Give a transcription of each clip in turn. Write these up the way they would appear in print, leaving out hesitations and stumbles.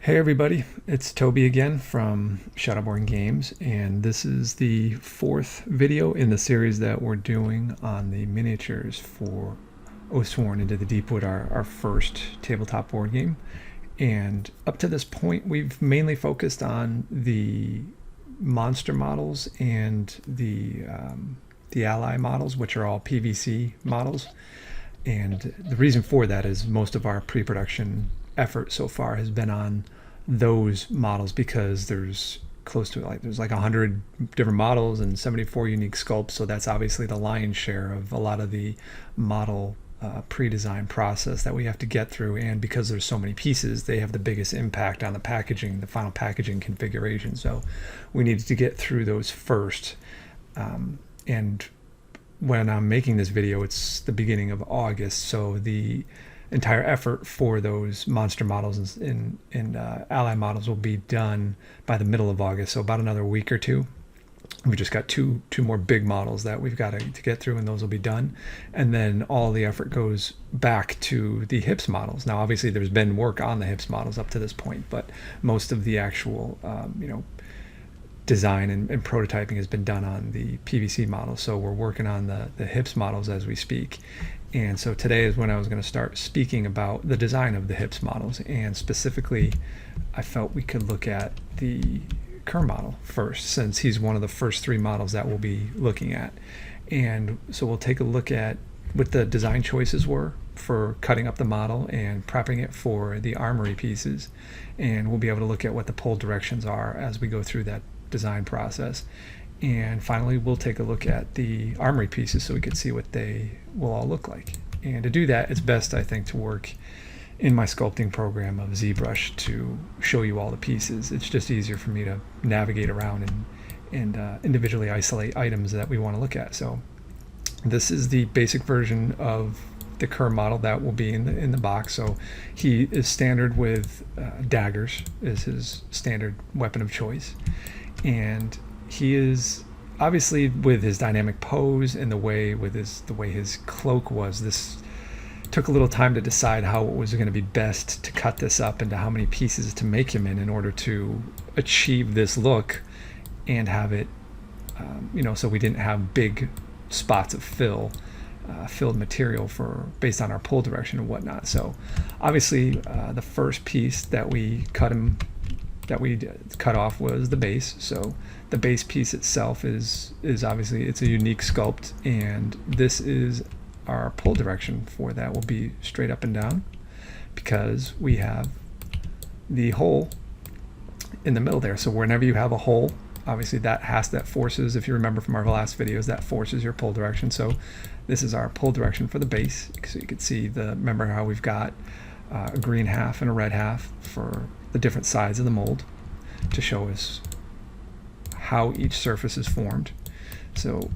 Hey everybody, it's Toby again from Shadowborn Games, and this is the fourth video in the series that we're doing on the miniatures for Oathsworn Into the Deepwood, our first tabletop board game. And up to this point, we've mainly focused on the monster models and the ally models, which are all PVC models. And the reason for that is most of our pre-production effort so far has been on those models because there's there's like 100 different models and 74 unique sculpts, so that's obviously the lion's share of a lot of the model pre-design process that we have to get through. And because there's so many pieces, they have the biggest impact on the packaging, the final packaging configuration, so we needed to get through those first. And when I'm making this video, it's the beginning of August, so the entire effort for those monster models and ally models will be done by the middle of August, so about another week or two. We just got two more big models that we've got to get through, and those will be done. And then all the effort goes back to the hips models. Now, obviously, there's been work on the hips models up to this point, but most of the actual, design and prototyping has been done on the PVC models. So we're working on the hips models as we speak. And so today is when I was going to start speaking about the design of the hips models. And specifically, I felt we could look at the Kerr model first, since he's one of the first three models that we'll be looking at. And so we'll take a look at what the design choices were for cutting up the model and prepping it for the armory pieces. And we'll be able to look at what the pull directions are as we go through that design process. And finally, we'll take a look at the armory pieces so we can see what they will all look like. And to do that, it's best, I think, to work in my sculpting program of ZBrush to show you all the pieces. It's just easier for me to navigate around and individually isolate items that we want to look at. So this is the basic version of the Kerr model that will be in the box. So he is standard with daggers is his standard weapon of choice. And he is obviously, with his dynamic pose and the way his cloak was, this took a little time to decide how it was going to be best to cut this up into how many pieces to make him in order to achieve this look and have it so we didn't have big spots of filled material based on our pull direction and whatnot. So obviously the first piece that we cut off was the base. So the base piece itself is obviously, it's a unique sculpt, and this is our pull direction for that will be straight up and down, because we have the hole in the middle there. So whenever you have a hole, obviously that forces, if you remember from our last videos, that forces your pull direction. So this is our pull direction for the base. So you can see remember how we've got a green half and a red half for the different sides of the mold to show us how each surface is formed. So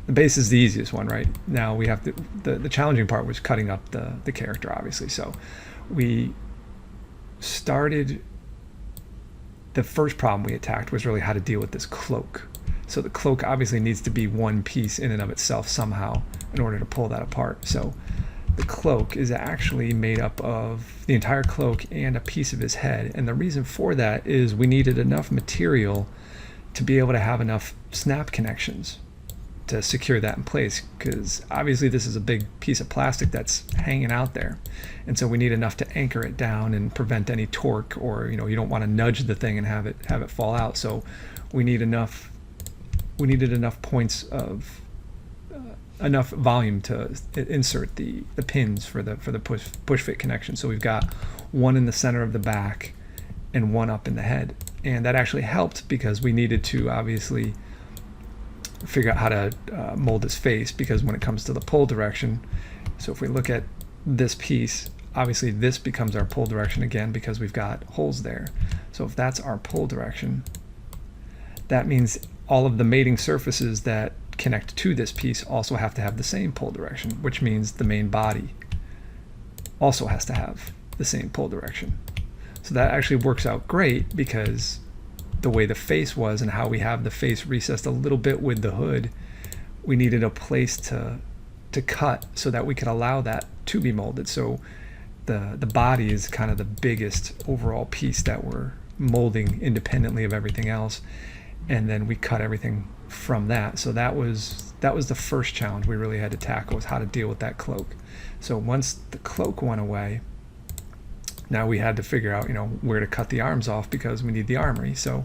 the base is the easiest one, right? Now we have the challenging part was cutting up the character, obviously. So we started, the first problem we attacked was really how to deal with this cloak. So the cloak obviously needs to be one piece in and of itself somehow in order to pull that apart. So the cloak is actually made up of the entire cloak and a piece of his head. And the reason for that is we needed enough material to be able to have enough snap connections to secure that in place, because obviously this is a big piece of plastic that's hanging out there, and so we need enough to anchor it down and prevent any torque, or you don't want to nudge the thing and have it fall out. So we needed enough points of enough volume to insert the pins for the push fit connection. So we've got one in the center of the back and one up in the head, and that actually helped because we needed to obviously figure out how to mold his face, because when it comes to the pull direction, so if we look at this piece, obviously this becomes our pull direction again because we've got holes there. So if that's our pull direction, that means all of the mating surfaces that connect to this piece also have to have the same pull direction, which means the main body also has to have the same pull direction. So that actually works out great, because the way the face was and how we have the face recessed a little bit with the hood, we needed a place to cut so that we could allow that to be molded. So the body is kind of the biggest overall piece that we're molding independently of everything else, and then we cut everything from that. So that was the first challenge we really had to tackle, was how to deal with that cloak. So once the cloak went away, now we had to figure out, where to cut the arms off, because we need the armory. So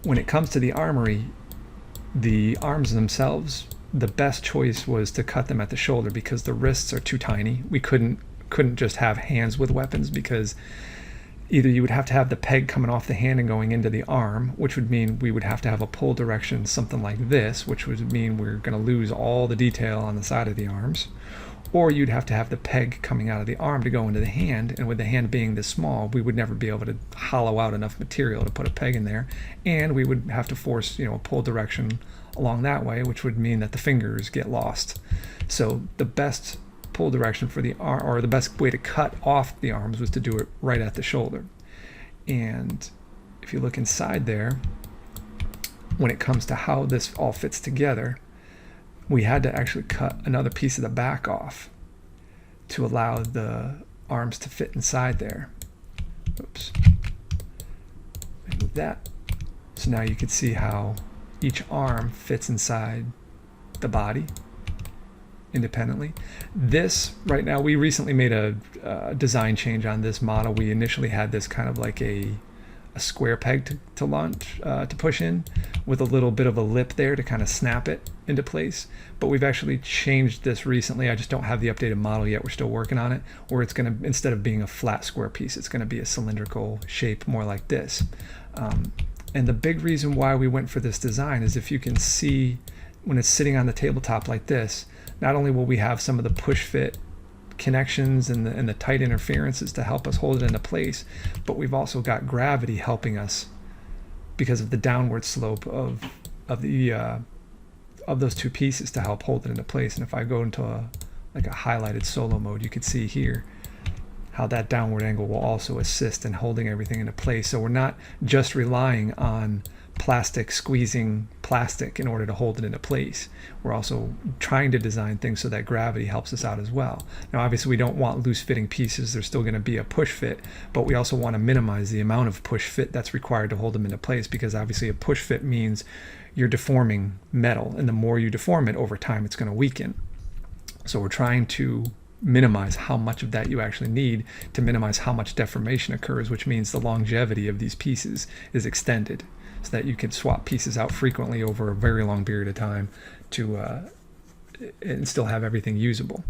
when it comes to the armory, the arms themselves, the best choice was to cut them at the shoulder, because the wrists are too tiny. We couldn't just have hands with weapons, because either you would have to have the peg coming off the hand and going into the arm, which would mean we would have to have a pull direction something like this, which would mean we're going to lose all the detail on the side of the arms, or you'd have to have the peg coming out of the arm to go into the hand, and with the hand being this small, we would never be able to hollow out enough material to put a peg in there, and we would have to force a pull direction along that way, which would mean that the fingers get lost. So the best pull direction for the arm, or the best way to cut off the arms, was to do it right at the shoulder. And if you look inside there, when it comes to how this all fits together, we had to actually cut another piece of the back off to allow the arms to fit inside there. Oops. Move that. So now you can see how each arm fits inside the body independently. This, right now, we recently made a design change on this model. We initially had this kind of like a square peg to launch, to push in, with a little bit of a lip there to kind of snap it into place. But we've actually changed this recently. I just don't have the updated model yet. We're still working on it. Where it's going to, instead of being a flat square piece, it's going to be a cylindrical shape, more like this. And the big reason why we went for this design is, if you can see, when it's sitting on the tabletop like this, not only will we have some of the push fit connections and the tight interferences to help us hold it into place, but we've also got gravity helping us because of the downward slope of those two pieces to help hold it into place. And if I go into a highlighted solo mode, you can see here how that downward angle will also assist in holding everything into place. So we're not just relying on plastic squeezing plastic in order to hold it into place. We're also trying to design things so that gravity helps us out as well. Now, obviously, we don't want loose fitting pieces. There's still going to be a push fit, but we also want to minimize the amount of push fit that's required to hold them into place, because obviously a push fit means you're deforming metal, and the more you deform it over time, it's going to weaken. So we're trying to minimize how much of that you actually need to minimize how much deformation occurs, which means the longevity of these pieces is extended, so that you can swap pieces out frequently over a very long period of time to and still have everything usable.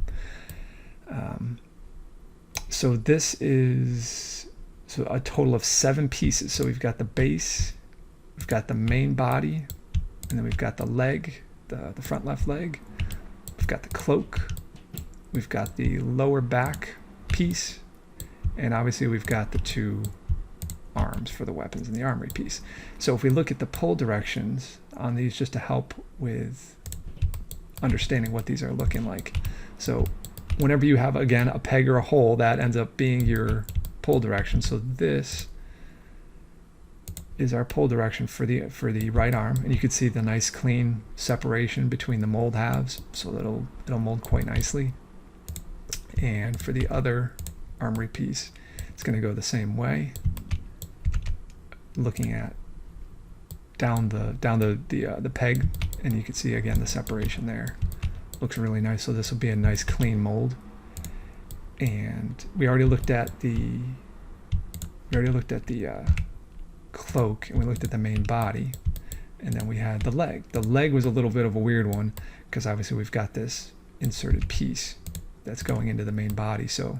So this is a total of 7 pieces. So we've got the base, we've got the main body, and then we've got the leg, the front left leg. We've got the cloak, we've got the lower back piece, and obviously we've got the 2 arms for the weapons and the armory piece. So if we look at the pull directions on these, just to help with understanding what these are looking like. So whenever you have, again, a peg or a hole, that ends up being your pull direction. So this is our pull direction for the right arm, and you can see the nice clean separation between the mold halves, so it'll mold quite nicely. And for the other armory piece, it's going to go the same way. Looking at down the peg, and you can see again the separation there. Looks really nice. So this will be a nice clean mold. And we already looked at the cloak, and we looked at the main body, and then we had the leg. The leg was a little bit of a weird one, because obviously we've got this inserted piece that's going into the main body. So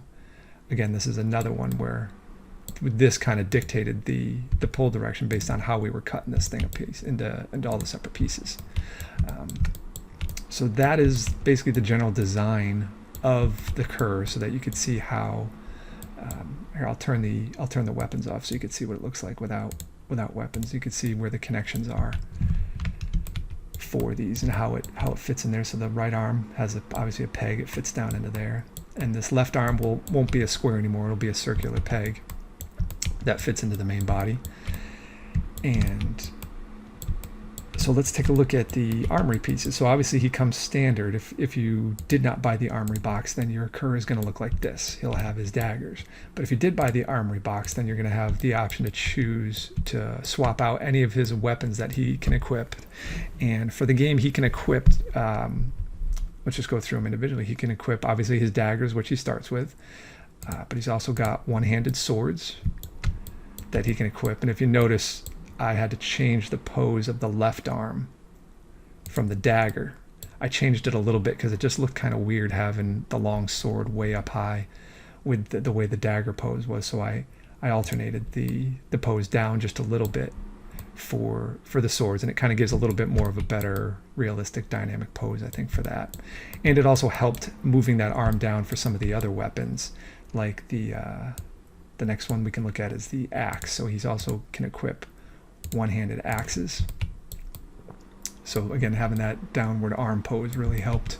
again, this is another one where this kind of dictated the pull direction based on how we were cutting this thing a piece into all the separate pieces. So that is basically the general design of the Kerr, so that you could see how. Here, I'll turn the weapons off so you can see what it looks like without weapons. You can see where the connections are for these and how it fits in there. So the right arm has obviously a peg; it fits down into there, and this left arm won't be a square anymore. It'll be a circular peg that fits into the main body. And So let's take a look at the Armory pieces. So obviously he comes standard. If you did not buy the Armory box, then your Kerr is going to look like this. He'll have his daggers. But if you did buy the Armory box, then you're going to have the option to choose to swap out any of his weapons that he can equip. And for the game, he can equip, let's just go through them individually. He can equip, obviously, his daggers, which he starts with. But he's also got one-handed swords that he can equip. And if you notice, I had to change the pose of the left arm from the dagger. I changed it a little bit because it just looked kind of weird having the long sword way up high with the way the dagger pose was. So I alternated the pose down just a little bit for the swords, and it kind of gives a little bit more of a better realistic dynamic pose, I think, for that. And it also helped moving that arm down for some of the other weapons, like the next one we can look at is the axe. So he's also can equip one-handed axes. So again, having that downward arm pose really helped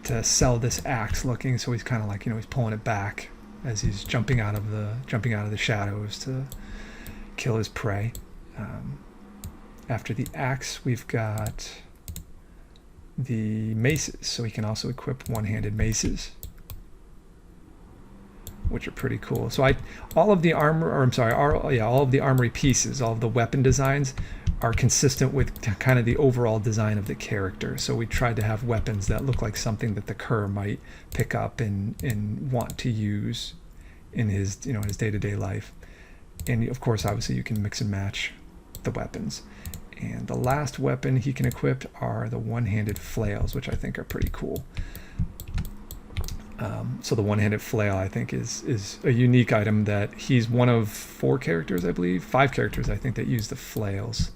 to sell this axe looking. So he's kind of like, he's pulling it back as he's jumping out of the shadows to kill his prey. After the axe, we've got the maces. So he can also equip one-handed maces, which are pretty cool. So all of the Armory pieces, all of the weapon designs are consistent with kind of the overall design of the character. So we tried to have weapons that look like something that the Kerr might pick up and want to use in his day-to-day life. And of course, obviously, you can mix and match the weapons. And the last weapon he can equip are the one-handed flails, which I think are pretty cool. So the one-handed flail, I think, is a unique item that he's one of 5 characters, I think, that use the flails.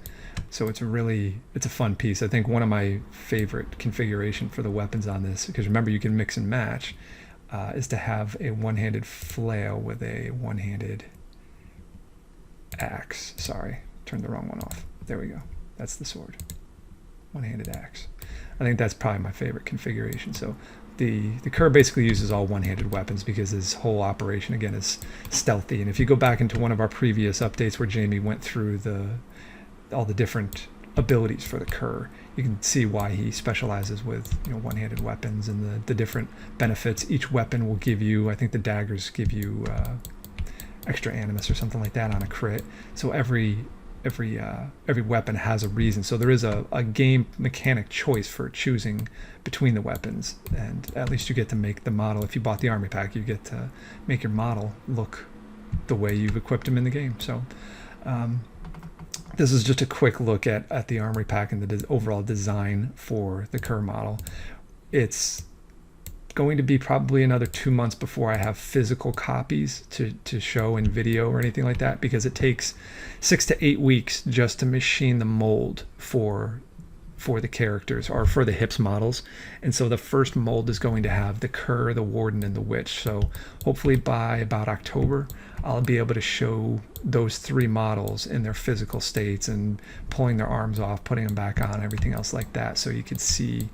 So it's a fun piece. I think one of my favorite configuration for the weapons on this, because remember you can mix and match, is to have a one-handed flail with a one-handed axe. Sorry, turned the wrong one off. There we go. That's the sword. One-handed axe. I think that's probably my favorite configuration. So the Kerr basically uses all one-handed weapons because his whole operation, again, is stealthy. And if you go back into one of our previous updates where Jamie went through all the different abilities for the Kerr, you can see why he specializes with one-handed weapons and the different benefits each weapon will give you. I think the daggers give you extra animus or something like that on a crit. So every weapon has a reason. So there is a game mechanic choice for choosing between the weapons, and at least you get to make the model. If you bought the Army pack, you get to make your model look the way you've equipped him in the game. So this is just a quick look at the Armory pack and the overall design for the Kerr model. It's going to be probably another 2 months before I have physical copies to show in video or anything like that, because it takes 6 to 8 weeks just to machine the mold for the characters or for the hips models. And so the first mold is going to have the Kerr, the Warden, and the Witch. So hopefully by about October, I'll be able to show those 3 models in their physical states and pulling their arms off, putting them back on, everything else like that, so you could see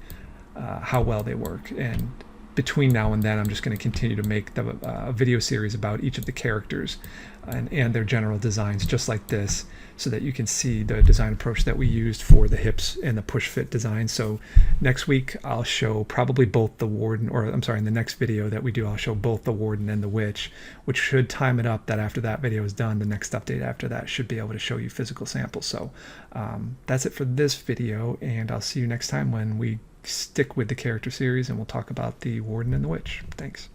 how well they work. And between now and then, I'm just going to continue to make a video series about each of the characters and their general designs, just like this, so that you can see the design approach that we used for the hips and the push fit design. So next week, I'll show probably both the Warden, or I'm sorry, in the next video that we do, I'll show both the Warden and the Witch, which should time it up that after that video is done, the next update after that should be able to show you physical samples. So that's it for this video, and I'll see you next time when we stick with the character series and we'll talk about the Warden and the Witch. Thanks.